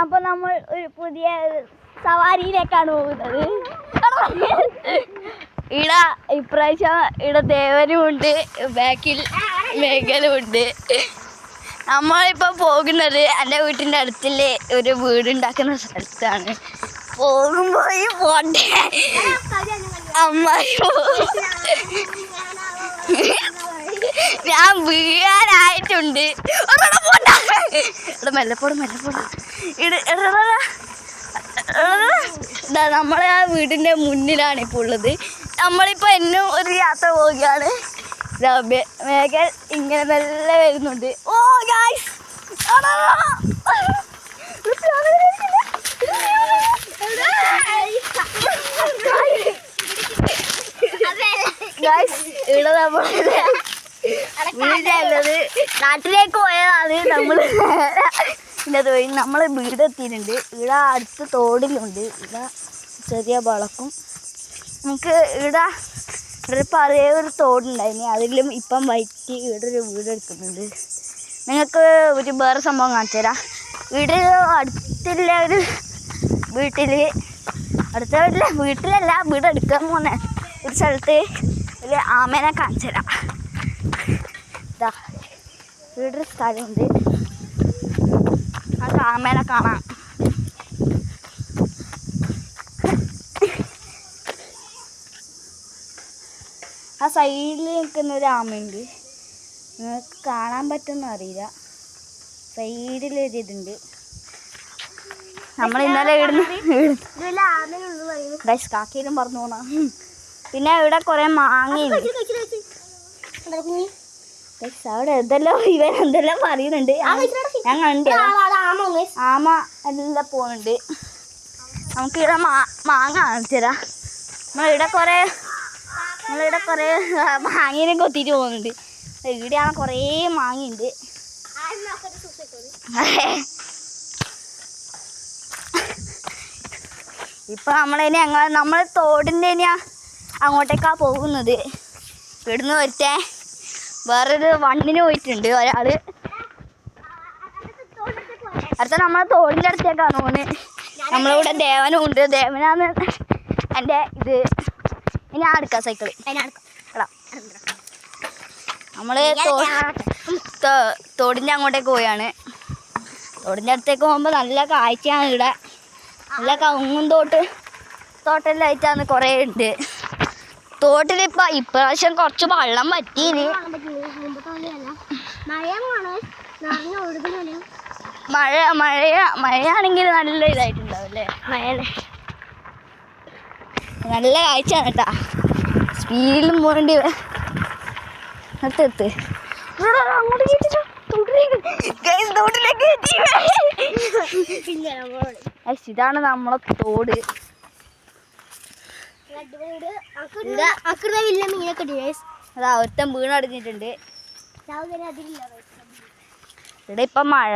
അപ്പോൾ നമ്മൾ ഒരു പുതിയ സവാരിയിലേക്കാണ് പോകുന്നത്. ഇവിടെ ഇപ്രാവശ്യം ഇവിടെ ദേവനും ഉണ്ട്, ബാക്കിൽ മേഘനും ഉണ്ട്. നമ്മളിപ്പോൾ പോകുന്നത് എൻ്റെ വീട്ടിൻ്റെ അടുത്തുള്ള ഒരു വീടുണ്ടാക്കുന്ന സ്ഥലത്താണ്. പോകുമ്പോയി പോട്ടെ അമ്മായി, ഞാൻ വീഴാനായിട്ടുണ്ട്. മെല്ലപ്പോടും നമ്മളെ ആ വീടിൻ്റെ മുന്നിലാണ് ഇപ്പോൾ ഉള്ളത്. നമ്മളിപ്പോൾ എന്നും ഒരു യാത്ര പോവുകയാണ്. മേഘൻ ഇങ്ങനെ മെല്ലെ വരുന്നുണ്ട്. ഓ ഗായ്സ്, ഇവിടെ നമ്മൾ വീടുള്ളത് നാട്ടിലേക്ക് പോയതാണ്. നമ്മൾ വീടെത്തിയിട്ടുണ്ട്. ഇവിടെ അടുത്ത് തോടിലുണ്ട്. ഇവിടെ ചെറിയ വളക്കും നമുക്ക് ഇവിടെ പഴയ ഒരു തോടുണ്ടായിരുന്നു, അതിലും ഇപ്പം വൈറ്റ് ഇവിടെ ഒരു വീട് എടുക്കുന്നുണ്ട്. നിങ്ങൾക്ക് ഒരു വേറെ സംഭവം കാണിച്ചു തരാം. വീട് അടുത്തുള്ള ഒരു വീട്ടിലല്ല വീട് എടുക്കാൻ പോകുന്ന ഒരു സ്ഥലത്ത് ഒരു ആമേനെ കാണിച്ചു തരാം. ഇതാ വീടൊരു സ്ഥലമുണ്ട്, ആ ആമേനെ കാണാം. ആ സൈഡിൽ നിൽക്കുന്ന ഒരു ആമയുണ്ട്, നിങ്ങൾക്ക് കാണാൻ പറ്റുമെന്ന് അറിയില്ല. സൈഡിലൊരിതുണ്ട്. നമ്മൾ ഇന്നലെ ഗൈസ് കാക്കയിലും പറഞ്ഞു പോണ. പിന്നെ ഇവിടെ കുറേ മാങ്ങയുണ്ട്. അവിടെ ഇവൻ എന്തെല്ലാം പറയുന്നുണ്ട്. ഞാൻ കണ്ടു ആമ എല്ലാം പോകുന്നുണ്ട്. നമുക്കിവിടെ മാങ്ങ കാണിച്ചു തരാം. നമ്മളിവിടെ കുറേ മാങ്ങേനെ കൊത്തിയിട്ട് പോകുന്നുണ്ട്. ഇവിടെയാണ് കുറേ മാങ്ങയുണ്ട്. ഇപ്പം നമ്മൾ തോടിൻ്റെ അങ്ങോട്ടേക്കാണ് പോകുന്നത്. ഇവിടുന്ന് ഒരുത്തേ വേറൊരു വണ്ണിന് പോയിട്ടുണ്ട് ഒരാൾ. അടുത്ത നമ്മൾ തോടിൻ്റെ അടുത്തേക്കാണ് പോകുന്നത്. നമ്മളിവിടെ ദേവനും ഉണ്ട്. ദേവനാണ് എൻ്റെ ഇത്. ഇനി അടുക്കാം സൈക്കിള്. നമ്മൾ തോടിൻ്റെ അങ്ങോട്ടേക്ക് പോയാണ്. തോടിൻ്റെ അടുത്തേക്ക് പോകുമ്പോൾ നല്ല കാഴ്ചയാണ്. ഇവിടെ നല്ല കവുങ്ങും തോട്ടെല്ലായിട്ടാണ് കുറേ ഉണ്ട്. തോട്ടിലിപ്പോൾ ഇപ്രാവശ്യം കുറച്ച് വെള്ളം പറ്റീന്. മഴയാണെങ്കിൽ നല്ല ഇതായിട്ടുണ്ടാവും അല്ലേ. നല്ല കാഴ്ചയാണ് കേട്ടാ. സ്പീഡിലും പോകേണ്ടി എത്ത് ഇതാണ് നമ്മളെ തോട്. അതാ ഒരുത്തം വീണടഞ്ഞിട്ടുണ്ട്. ഇവിടെ ഇപ്പം മഴ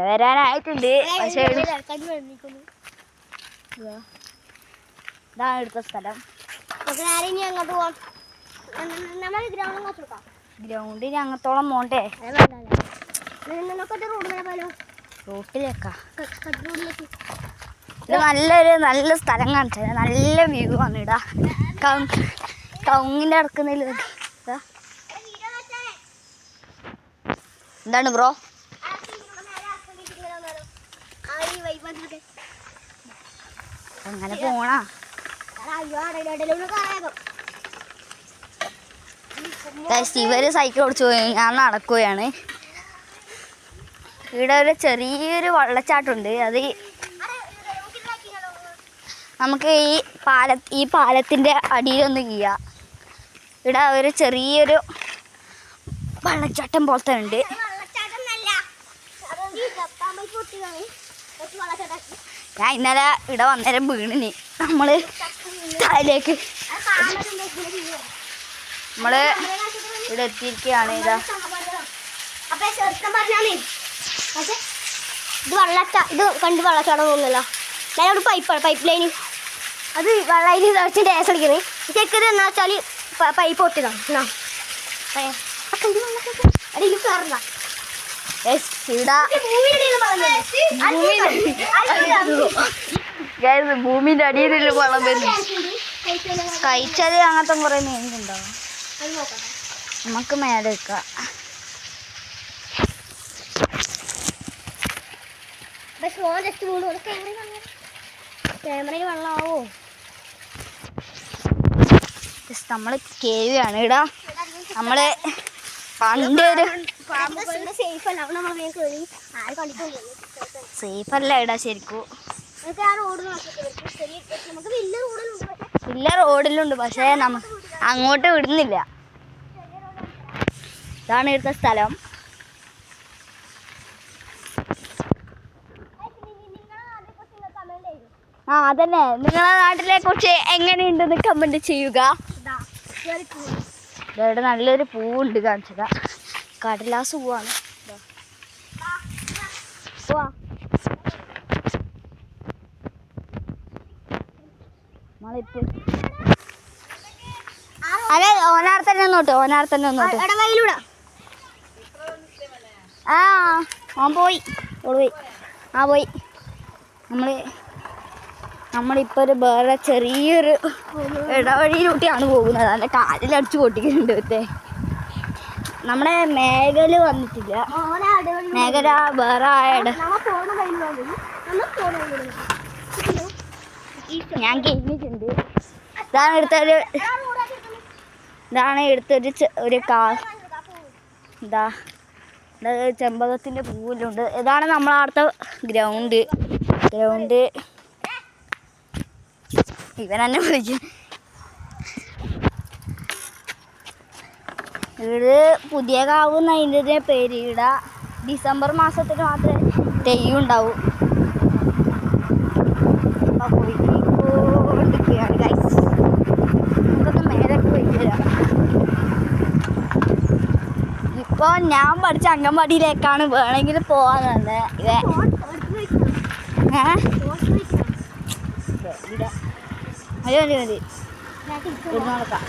വരാനായിട്ടുണ്ട്. പക്ഷേ ഇതാണ് എടുത്ത സ്ഥലം. ഗ്രൗണ്ടിന് അങ്ങത്തോളം പോണ്ടേ. റോട്ടിലേക്കാ. ഇത് നല്ല സ്ഥലം കാണിച്ചത്. നല്ല വ്യൂ ആണ്. ഇടാ കവുങ്ങിൻ്റെ ഇറക്കുന്നതിൽ എന്താണ് ബ്രോ? അങ്ങനെ പോണാ. ഇവര് സൈക്കിൾ ഓടിച്ചു പോയി, ഞാൻ നടക്കുകയാണ്. ഇവിടെ ഒരു ചെറിയൊരു വെള്ളച്ചാട്ടമുണ്ട്. അത് നമുക്ക് ഈ പാലത്തിൻ്റെ അടിയിലൊന്ന് ചെയ്യാം. ഇവിടെ ഒരു ചെറിയൊരു വെള്ളച്ചാട്ടം പോലത്തെ ഉണ്ട്. ഞാൻ ഇന്നലെ ഇവിടെ വന്നേരം വീണിന്. നമ്മൾ താഴേക്ക് ഇവിടെ എത്തിയിരിക്കുകയാണ്. ഇതാ ഇത് കണ്ട് വെള്ളച്ചാട്ടം തോന്നുന്നല്ലോ. ഞാനൊരു പൈപ്പ് ലൈന് അത് വെള്ളയിൽ നിറച്ച് ഡാൻസ് കളിക്കുന്നത്. ചെക്കത് എന്നാ വെച്ചാൽ പൈപ്പ് പൊട്ടിയതാണ്. അടിയിൽ കയറണ്ട. ഭൂമിന്റെ അടിയിലുള്ള വളം വരുന്നു. കഴിച്ചാല് അങ്ങനത്തെ കുറെ മീനുണ്ടാവും. നമുക്ക് മേലെ വെക്കാം. ക്യാമറയിൽ വെള്ളമാവോ? നമ്മള് കേവിയാണ് ഇടാ. നമ്മള് പണ്ട് ഒരു സേഫ് അല്ല ഇടാ ശരിക്കും. ഇല്ല റോഡിലുണ്ട്, പക്ഷെ അങ്ങോട്ട് വിടുന്നില്ല. ഇതാണ് ഇവിടുത്തെ സ്ഥലം. ആ അതന്നെ, നിങ്ങളെ നാട്ടിലെ കുറിച്ച് എങ്ങനെയുണ്ടെന്ന് കമന്റ് ചെയ്യുക. ഇവിടെ നല്ലൊരു പൂവുണ്ട്, കാണിച്ചതാ. കടലാസ് പൂവാണ്. അതെ, ഓനാർ തന്നെ ഒന്നോട്ട്. ആ ഓൻ പോയി, പോയി. നമ്മളിപ്പോൾ ഒരു വേറെ ചെറിയൊരു ഇടവഴിയിലൂട്ടിയാണ് പോകുന്നത്. അതിൻ്റെ കാലിലടിച്ച് പൊട്ടിക്കുന്നുണ്ട്. ഇവിടുത്തെ നമ്മുടെ മേഖല വന്നിട്ടില്ല. മേഖല വേറെ ഞാൻ കഴിഞ്ഞിട്ടുണ്ട്. ഇതാണ് എടുത്തൊരു ഇതാ ചെമ്പകത്തിൻ്റെ പൂവിലുണ്ട്. ഇതാണ് നമ്മളവിടുത്തെ ഗ്രൗണ്ട്. ഇവനെന്നെ വിളിക്കും. ഇത് പുതിയ കാവ് എന്നതിൻ്റെ പേര്. ഇവിടെ ഡിസംബർ മാസത്തിൽ മാത്രമേ തെയ്യുണ്ടാവും. നമുക്കൊന്ന് മേലൊക്കെ പോയി തരാം. ഇപ്പോൾ ഞാൻ പഠിച്ച അംഗൻവാടിയിലേക്കാണ് വേണമെങ്കിൽ പോകാൻ തന്നെ. മതി നടക്കാം.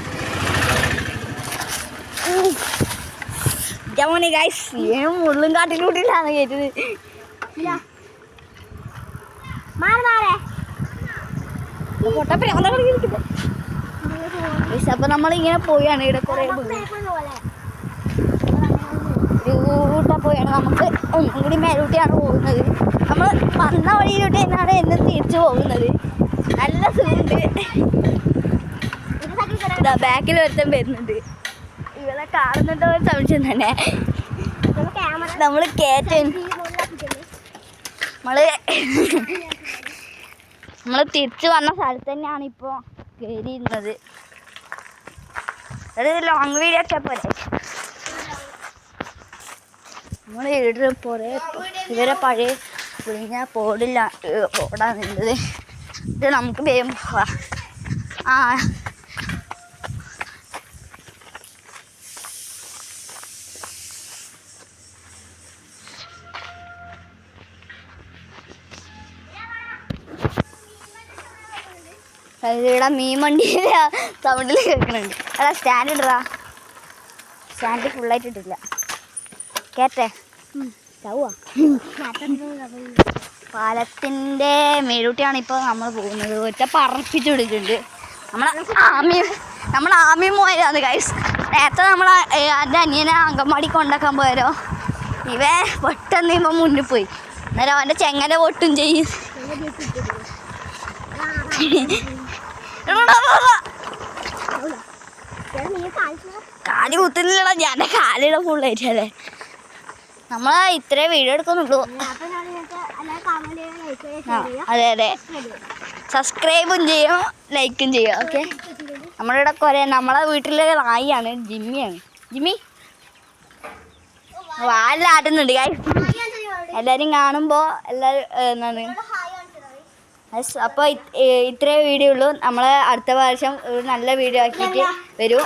മോനെ ഗൈസ്, മുള്ളും കാട്ടിലൂട്ടിലാണ് കേട്ടത്. അപ്പൊ നമ്മളിങ്ങനെ പോയാണ്. ഇവിടെ കുറെ പോയാണ്. നമുക്ക് ഒന്നും കൂടി മേലോട്ടാണ് പോകുന്നത്. നമ്മൾ വന്ന വഴിയിലോട്ട് തന്നെയാണ് എന്നും തിരിച്ചു പോകുന്നത്. നല്ല സുഖമുണ്ട്. ബാക്കിൽ ഒരുത്തം വരുന്നുണ്ട്. ഇവളെ കാണുന്നുണ്ടോ ഒരു സംശയം തന്നെ. നമ്മൾ തിരിച്ചു വന്ന സ്ഥലത്ത് തന്നെയാണ് ഇപ്പോൾ കയറിയിരുന്നത്. ഒരു ലോങ് വീഡിയോ ഒക്കെ പോലെ. നമ്മൾ ഇവരെ പഴയ വിളിഞ്ഞ പോടാണ് നിന്നത്. ഇത് നമുക്ക് വേഗം പോവാം. ഇവിടെ മീൻ വണ്ടിയിലെ സൗണ്ടിൽ കേൾക്കുന്നുണ്ട്. അതാ സ്റ്റാൻഡ് ഫുള്ളായിട്ട് ഇട്ടില്ല. കേട്ടെ പാലത്തിൻ്റെ മേലൂട്ടിയാണ് ഇപ്പോൾ നമ്മൾ പോകുന്നത്. ഒറ്റ പറപ്പിച്ചു വിളിച്ചിട്ടുണ്ട്. നമ്മൾ ആമയും പോയതാണ് ഗൈസ്. നേരത്തെ എൻ്റെ അനിയനെ അങ്കൻവാടി കൊണ്ടാക്കാൻ പോയാലോ, ഇവ പെട്ടെന്ന് ഇവ മുന്നിൽ പോയി. അന്നേരം അവൻ്റെ ചെങ്ങല പൊട്ടും ചെയ്യും. കാല് കുത്തുന്നില്ലടാ, ഞാൻ കാലിടെ ഫുള്ളായിട്ടല്ലേ. നമ്മൾ ഇത്രേ വീഡിയോ എടുക്കുന്നുള്ളൂ. അതെ, സബ്സ്ക്രൈബും ചെയ്യും, ലൈക്കും ചെയ്യും. ഓക്കെ, നമ്മളിവിടെ നമ്മളെ വീട്ടിലെ നായിയാണ്, ജിമ്മി വാലാടുന്നുണ്ട്. എല്ലാവരും കാണുമ്പോൾ എല്ലാവരും അപ്പോൾ ഇത്രേ വീഡിയോ ഉള്ളൂ. നമ്മൾ അടുത്ത പ്രാവശ്യം ഒരു നല്ല വീഡിയോ ആക്കിയിട്ട് വരും.